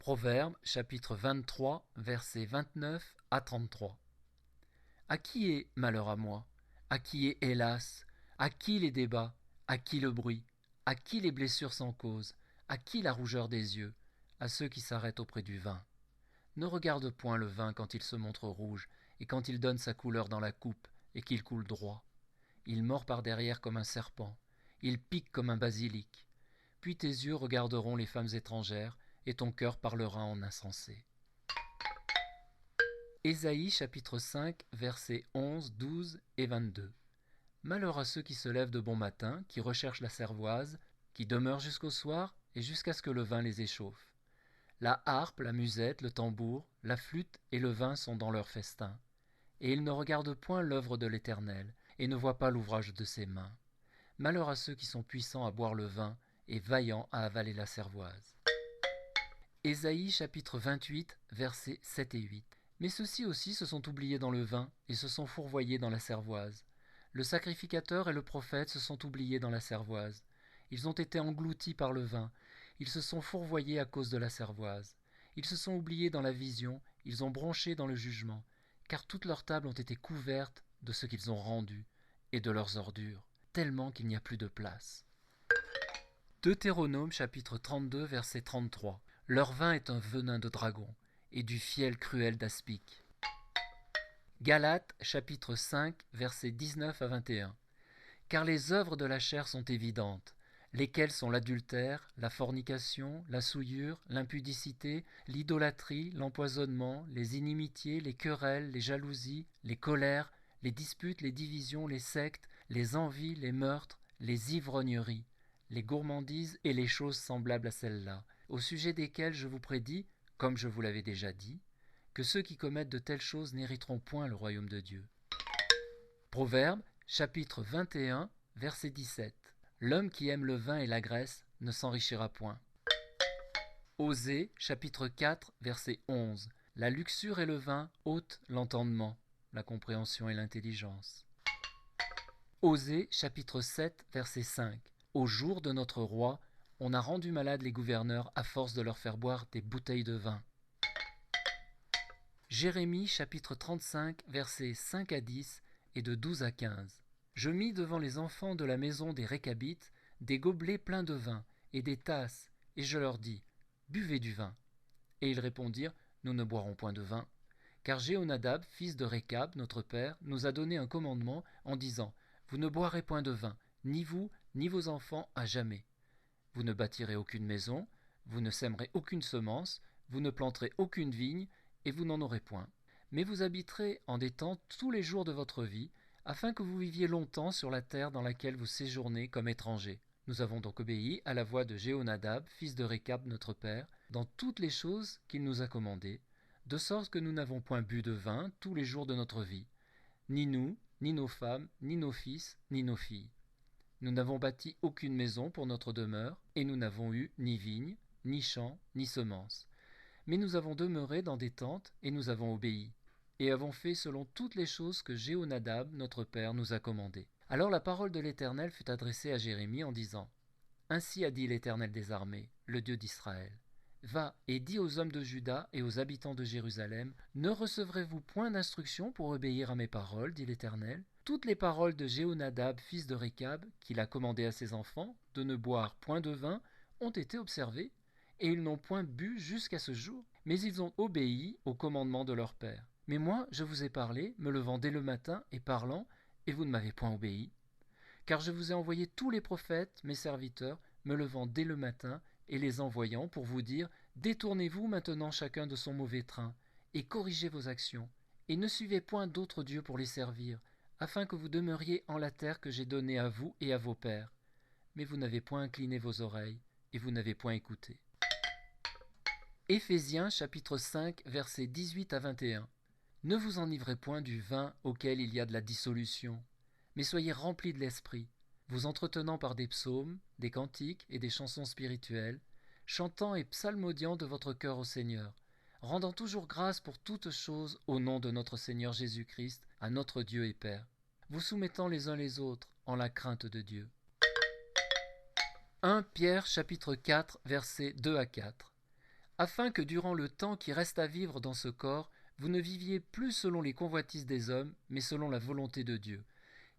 Proverbes chapitre 23, versets 29 à 33. À qui est malheur à moi? À qui est hélas? À qui les débats? À qui le bruit? À qui les blessures sans cause? À qui la rougeur des yeux? À ceux qui s'arrêtent auprès du vin. Ne regarde point le vin quand il se montre rouge, et quand il donne sa couleur dans la coupe, et qu'il coule droit. Il mord par derrière comme un serpent, il pique comme un basilic. Puis tes yeux regarderont les femmes étrangères, et ton cœur parlera en insensé. Ésaïe chapitre 5, versets 11, 12 et 22. Malheur à ceux qui se lèvent de bon matin, qui recherchent la cervoise, qui demeurent jusqu'au soir, et jusqu'à ce que le vin les échauffe. La harpe, la musette, le tambour, la flûte et le vin sont dans leur festin. Et ils ne regardent point l'œuvre de l'Éternel, et ne voient pas l'ouvrage de ses mains. Malheur à ceux qui sont puissants à boire le vin, et vaillants à avaler la cervoise. Ésaïe chapitre 28, versets 7 et 8. Mais ceux-ci aussi se sont oubliés dans le vin, et se sont fourvoyés dans la cervoise. Le sacrificateur et le prophète se sont oubliés dans la cervoise. Ils ont été engloutis par le vin, ils se sont fourvoyés à cause de la cervoise. Ils se sont oubliés dans la vision, ils ont bronché dans le jugement, car toutes leurs tables ont été couvertes de ce qu'ils ont rendu, et de leurs ordures, tellement qu'il n'y a plus de place. Deutéronome chapitre 32, verset 33. Leur vin est un venin de dragon, et du fiel cruel d'aspic. Galates chapitre 5, versets 19 à 21. Car les œuvres de la chair sont évidentes, lesquelles sont l'adultère, la fornication, la souillure, l'impudicité, l'idolâtrie, l'empoisonnement, les inimitiés, les querelles, les jalousies, les colères, les disputes, les divisions, les sectes, les envies, les meurtres, les ivrogneries, les gourmandises et les choses semblables à celles-là, au sujet desquelles je vous prédis, comme je vous l'avais déjà dit, que ceux qui commettent de telles choses n'hériteront point le royaume de Dieu. Proverbes, chapitre 21, verset 17. L'homme qui aime le vin et la graisse ne s'enrichira point. Osée, chapitre 4, verset 11. La luxure et le vin ôtent l'entendement, la compréhension et l'intelligence. Osée, chapitre 7, verset 5. Au jour de notre roi, on a rendu malades les gouverneurs à force de leur faire boire des bouteilles de vin. Jérémie chapitre 35 versets 5 à 10 et de 12 à 15. Je mis devant les enfants de la maison des Récabites des gobelets pleins de vin et des tasses, et je leur dis, buvez du vin. Et ils répondirent, nous ne boirons point de vin. Car Jéhonadab, fils de Récab, notre père, nous a donné un commandement en disant, vous ne boirez point de vin, ni vous, ni vos enfants, à jamais. Vous ne bâtirez aucune maison, vous ne sèmerez aucune semence, vous ne planterez aucune vigne, et vous n'en aurez point. Mais vous habiterez en des tentes tous les jours de votre vie, afin que vous viviez longtemps sur la terre dans laquelle vous séjournez comme étrangers. Nous avons donc obéi à la voix de Jéhonadab, fils de Récab notre père, dans toutes les choses qu'il nous a commandées, de sorte que nous n'avons point bu de vin tous les jours de notre vie, ni nous, ni nos femmes, ni nos fils, ni nos filles. Nous n'avons bâti aucune maison pour notre demeure, et nous n'avons eu ni vigne, ni champ, ni semence. Mais nous avons demeuré dans des tentes, et nous avons obéi, et avons fait selon toutes les choses que Jéhonadab, notre père, nous a commandées. Alors la parole de l'Éternel fut adressée à Jérémie en disant, ainsi a dit l'Éternel des armées, le Dieu d'Israël. Va et dis aux hommes de Juda et aux habitants de Jérusalem, ne recevrez-vous point d'instruction pour obéir à mes paroles, dit l'Éternel? Toutes les paroles de Jéhonadab, fils de Récab, qu'il a commandé à ses enfants, de ne boire point de vin, ont été observées, et ils n'ont point bu jusqu'à ce jour, mais ils ont obéi au commandement de leur père. Mais moi, je vous ai parlé, me levant dès le matin et parlant, et vous ne m'avez point obéi. Car je vous ai envoyé tous les prophètes, mes serviteurs, me levant dès le matin, et les envoyant pour vous dire, détournez-vous maintenant chacun de son mauvais train, et corrigez vos actions, et ne suivez point d'autres dieux pour les servir, afin que vous demeuriez en la terre que j'ai donnée à vous et à vos pères. Mais vous n'avez point incliné vos oreilles, et vous n'avez point écouté. Éphésiens chapitre 5 versets 18 à 21. Ne vous enivrez point du vin auquel il y a de la dissolution, mais soyez remplis de l'esprit, vous entretenant par des psaumes, des cantiques et des chansons spirituelles, chantant et psalmodiant de votre cœur au Seigneur, rendant toujours grâce pour toutes choses au nom de notre Seigneur Jésus-Christ, à notre Dieu et Père, vous soumettant les uns les autres en la crainte de Dieu. 1 Pierre chapitre 4 versets 2 à 4. afin que durant le temps qui reste à vivre dans ce corps, vous ne viviez plus selon les convoitises des hommes, mais selon la volonté de Dieu.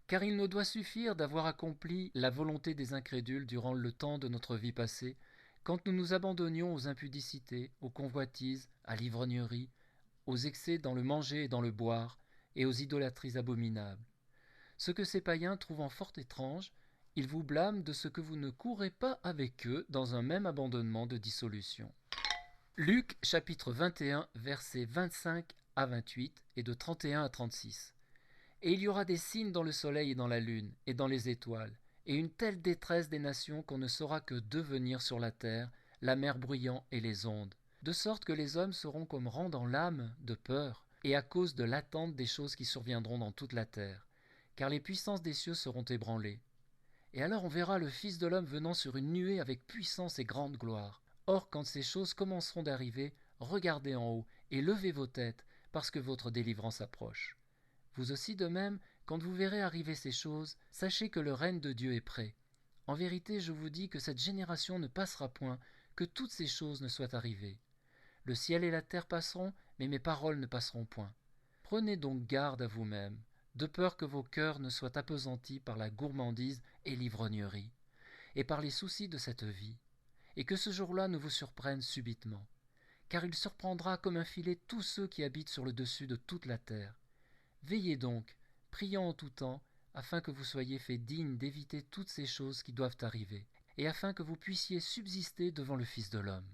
Car il ne doit suffire d'avoir accompli la volonté des incrédules durant le temps de notre vie passée, quand nous nous abandonnions aux impudicités, aux convoitises, à l'ivrognerie, aux excès dans le manger et dans le boire, et aux idolâtries abominables. Ce que ces païens trouvant fort étrange, ils vous blâment de ce que vous ne courez pas avec eux dans un même abandonnement de dissolution. Luc chapitre 21 versets 25 à 28 et de 31 à 36. Et il y aura des signes dans le soleil et dans la lune et dans les étoiles, et une telle détresse des nations qu'on ne saura que devenir sur la terre la mer bruyant et les ondes, de sorte que les hommes seront comme rendant l'âme de peur, et à cause de l'attente des choses qui surviendront dans toute la terre, car les puissances des cieux seront ébranlées. Et alors on verra le Fils de l'homme venant sur une nuée avec puissance et grande gloire. Or, quand ces choses commenceront d'arriver, regardez en haut et levez vos têtes, parce que votre délivrance approche. Vous aussi de même, quand vous verrez arriver ces choses, sachez que le règne de Dieu est près. En vérité, je vous dis que cette génération ne passera point, que toutes ces choses ne soient arrivées. Le ciel et la terre passeront, mais mes paroles ne passeront point. Prenez donc garde à vous-mêmes, de peur que vos cœurs ne soient appesantis par la gourmandise et l'ivrognerie, et par les soucis de cette vie, et que ce jour-là ne vous surprenne subitement. Car il surprendra comme un filet tous ceux qui habitent sur le dessus de toute la terre. Veillez donc, priant en tout temps, afin que vous soyez faits dignes d'éviter toutes ces choses qui doivent arriver, et afin que vous puissiez subsister devant le Fils de l'homme.